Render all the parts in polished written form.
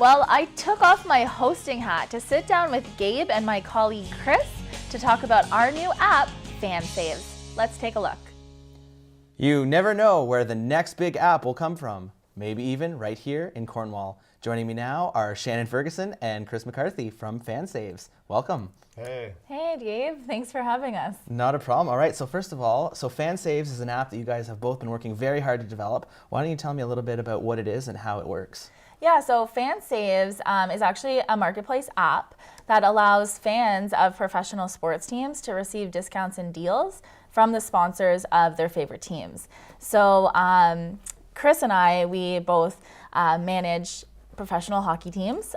Well, I took off my hosting hat to sit down with Gabe and my colleague Chris to talk about our new app, FanSaves. Let's take a look. You never know where the next big app will come from. Maybe even right here in Cornwall. Joining me now are Shannon Ferguson and Chris McCarthy from FanSaves. Welcome. Hey. Hey, Gabe. Thanks for having us. Not a problem. All right, so first of all, FanSaves is an app that you guys have both been working very hard to develop. Why don't you tell me a little bit about what it is and how it works? Yeah, so FanSaves is actually a marketplace app that allows fans of professional sports teams to receive discounts and deals from the sponsors of their favorite teams. So Chris and I, we both manage professional hockey teams,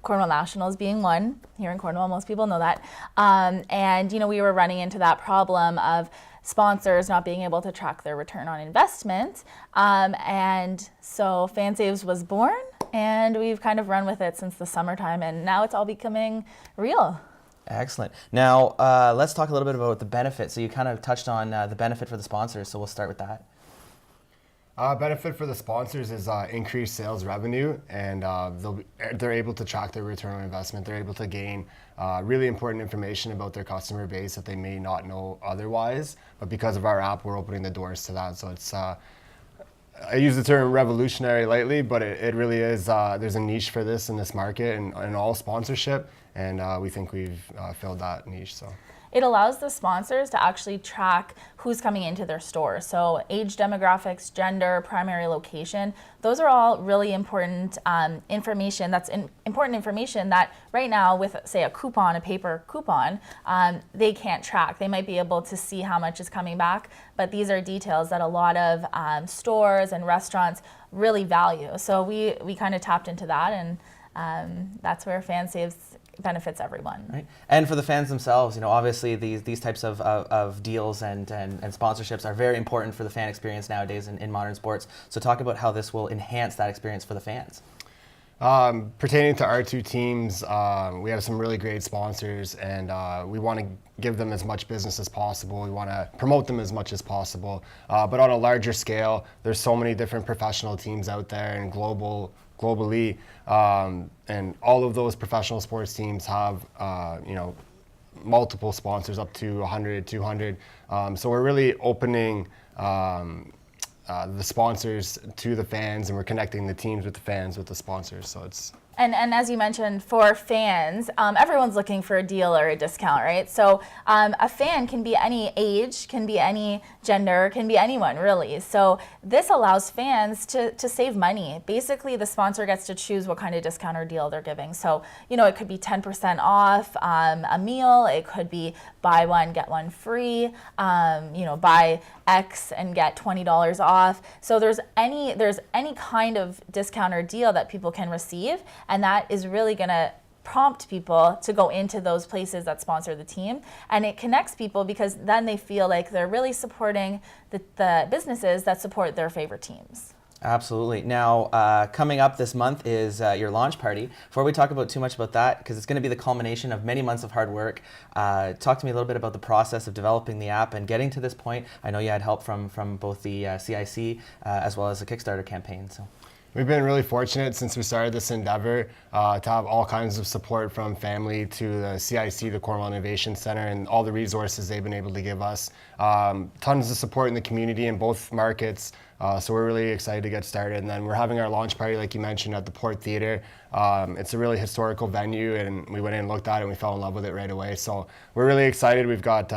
Cornwall Nationals being one here in Cornwall. Most people know that. And, we were running into that problem of sponsors not being able to track their return on investment. And so FanSaves was born, and we've kind of run with it since the summertime, and now it's all becoming real. Excellent. Now, let's talk a little bit about the benefit. So you kind of touched on the benefit for the sponsors, so we'll start with that. Benefit for the sponsors is increased sales revenue, and they're able to track their return on investment. They're able to gain really important information about their customer base that they may not know otherwise. But because of our app, we're opening the doors to that. So it's, I use the term revolutionary lightly, but it really is, there's a niche for this in this market and all sponsorship, and we think we've filled that niche. So. It allows the sponsors to actually track who's coming into their store. So age demographics, gender, primary location, those are all really important information. That's important information that right now with, say, a coupon, a paper coupon, they can't track. They might be able to see how much is coming back, but these are details that a lot of stores and restaurants really value. So we kind of tapped into that, and that's where FanSaves benefits everyone. Right. And for the fans themselves, obviously these types of deals and sponsorships are very important for the fan experience nowadays in modern sports. So talk about how this will enhance that experience for the fans. Pertaining to our two teams, we have some really great sponsors, and we want to give them as much business as possible. We want to promote them as much as possible. But on a larger scale, there's so many different professional teams out there and globally, and all of those professional sports teams have, multiple sponsors up to 100, 200. So we're really opening the sponsors to the fans, and we're connecting the teams with the fans with the sponsors. So it's. And as you mentioned, for fans, everyone's looking for a deal or a discount, right? So a fan can be any age, can be any gender, can be anyone, really. So this allows fans to save money. Basically, the sponsor gets to choose what kind of discount or deal they're giving. So, it could be 10% off a meal. It could be buy one, get one free, buy X and get $20 off. So there's any kind of discount or deal that people can receive, and that is really going to prompt people to go into those places that sponsor the team. And it connects people because then they feel like they're really supporting the businesses that support their favorite teams. Absolutely. Now, coming up this month is your launch party. Before we talk about too much about that, because it's going to be the culmination of many months of hard work, talk to me a little bit about the process of developing the app and getting to this point. I know you had help from both the CIC as well as the Kickstarter campaign. So. We've been really fortunate since we started this endeavor to have all kinds of support from family to the CIC, the Cornwall Innovation Center, and all the resources they've been able to give us. Tons of support in the community in both markets, so we're really excited to get started. And then we're having our launch party, like you mentioned, at the Port Theatre. It's a really historical venue, and we went in and looked at it, and we fell in love with it right away. So we're really excited. We've got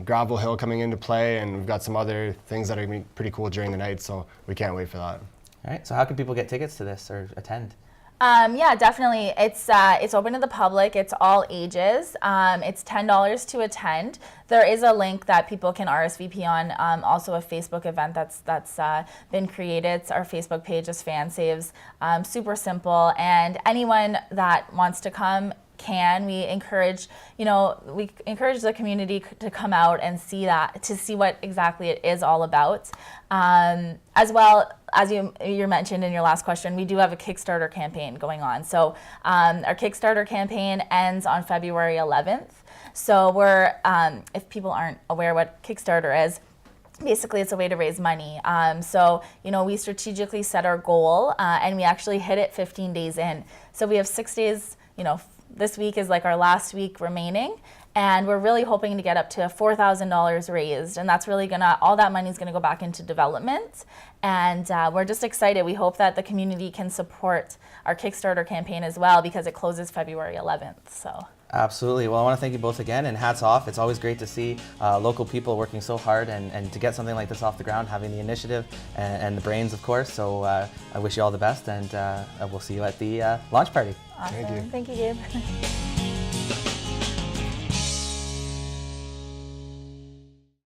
Gravel Hill coming into play, and we've got some other things that are going to be pretty cool during the night, so we can't wait for that. All right, so how can people get tickets to this or attend? Yeah, definitely. It's open to the public. It's all ages. It's $10 to attend. There is a link that people can RSVP on. Also, a Facebook event that's been created. Our Facebook page is FanSaves. Super simple, and anyone that wants to come can. We encourage the community to come out and see what exactly it is all about. As well as you mentioned in your last question, we do have a Kickstarter campaign going on. So our Kickstarter campaign ends on February 11th. So if people aren't aware what Kickstarter is, basically it's a way to raise money. So, you know, we strategically set our goal and we actually hit it 15 days in. So we have 6 days, you know, this week is like our last week remaining. And we're really hoping to get up to $4,000 raised. And that's really all that money is gonna go back into development. And we're just excited. We hope that the community can support our Kickstarter campaign as well because it closes February 11th, so. Absolutely. Well, I want to thank you both again, and hats off. It's always great to see local people working so hard and to get something like this off the ground, having the initiative and the brains, of course. So I wish you all the best, and we'll see you at the launch party. Awesome. Thank you. Thank you, Gabe.